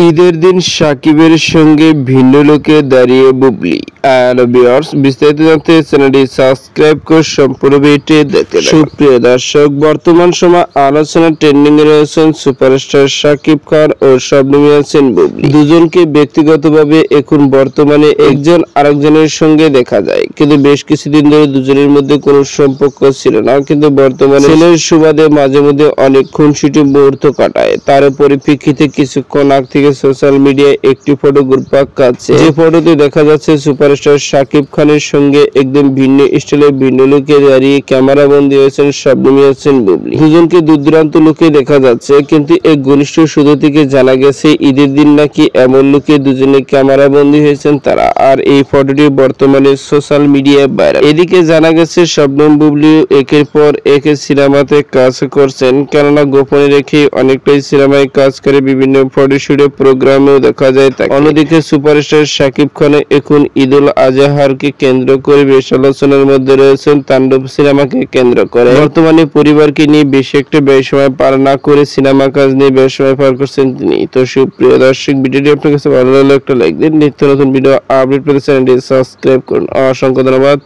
ঈদের দিন সাকিবের সঙ্গে ভিন্ন লুকে দাঁড়িয়ে বুবলি। হ্যালো ভিউয়ার্স, বিস্তারিত জানতে চ্যানেলটি সাবস্ক্রাইব করে সম্পূর্ণ ভিডিওটি দেখতে থাকুন। সুপ্রিয় দর্শক, বর্তমান সময় আলোচনা ট্রেন্ডিং এ রয়েছেন সুপারস্টার সাকিব খান ও শবনম ইয়াসমিন বুবলি। দুজনকে ব্যক্তিগতভাবে এখন বর্তমানে একজন আরেকজনের সঙ্গে দেখা যায়, কিন্তু বেশ কিছুদিন ধরে দুজনের মধ্যে কোনো সম্পর্ক ছিল না। কিন্তু বর্তমানে ছেলের সুবাদে মাঝে মধ্যে অনেক খুনসুটি মুহূর্ত কাটায়। তার পরিপ্রেক্ষিতে কিছুক্ষণ আগ থেকে সোশ্যাল মিডিয়ায় একটি ফটো ঘুরপাক খাচ্ছে, যে ফটোতে দেখা যাচ্ছে সুপারস্টার সাকিব খানের সঙ্গে একদম ভিন্ন স্টাইলে ভিন্ন লুকে দাঁড়িয়ে ক্যামেরা বন্দী হয়েছেন শবনম ইয়াসমিন বুবলি। দুজনকে দূর-দূরান্ত লুকে দেখা যাচ্ছে, কিন্তু এই ঘনিষ্ঠ সূত্র থেকে জানা গেছে ঈদের দিন নাকি এমন লুকে দুজনে ক্যামেরা বন্দী হয়েছেন তারা। আর এই ফটোটি বর্তমানে সোশ্যাল মিডিয়ায় ভাইরাল। এদিকে জানা গেছে শবনম বুবলি একের পর এক সিনেমাতে কাজ করছেন, কেননা গোপনে রেখে অনেকটাই সিনেমায় কাজ করে বিভিন্ন ফটোশুটে প্রোগ্রামেও দেখা যায় তাকে। অন্যদিকে সুপারস্টার সাকিব খান এখন ঈদুল আজহাকে কেন্দ্র করে বেশ আলোচনার মধ্যে রয়েছেন। তাণ্ডব সিনেমাকে কেন্দ্র করে বর্তমানে পরিবারকে নিয়ে বেশি একটা ব্যয় সময় পার না করে সিনেমা কাজ নিয়ে ব্যয় সময় পার করছেন তিনি। তো সুপ্রিয় দর্শক, ভিডিওটি আপনার কাছে ভালো লাগলে একটা লাইক দিন। নিত্য নতুন ভিডিও আপডেট পেতে চ্যানেলটি সাবস্ক্রাইব করুন। অসংখ্য ধন্যবাদ।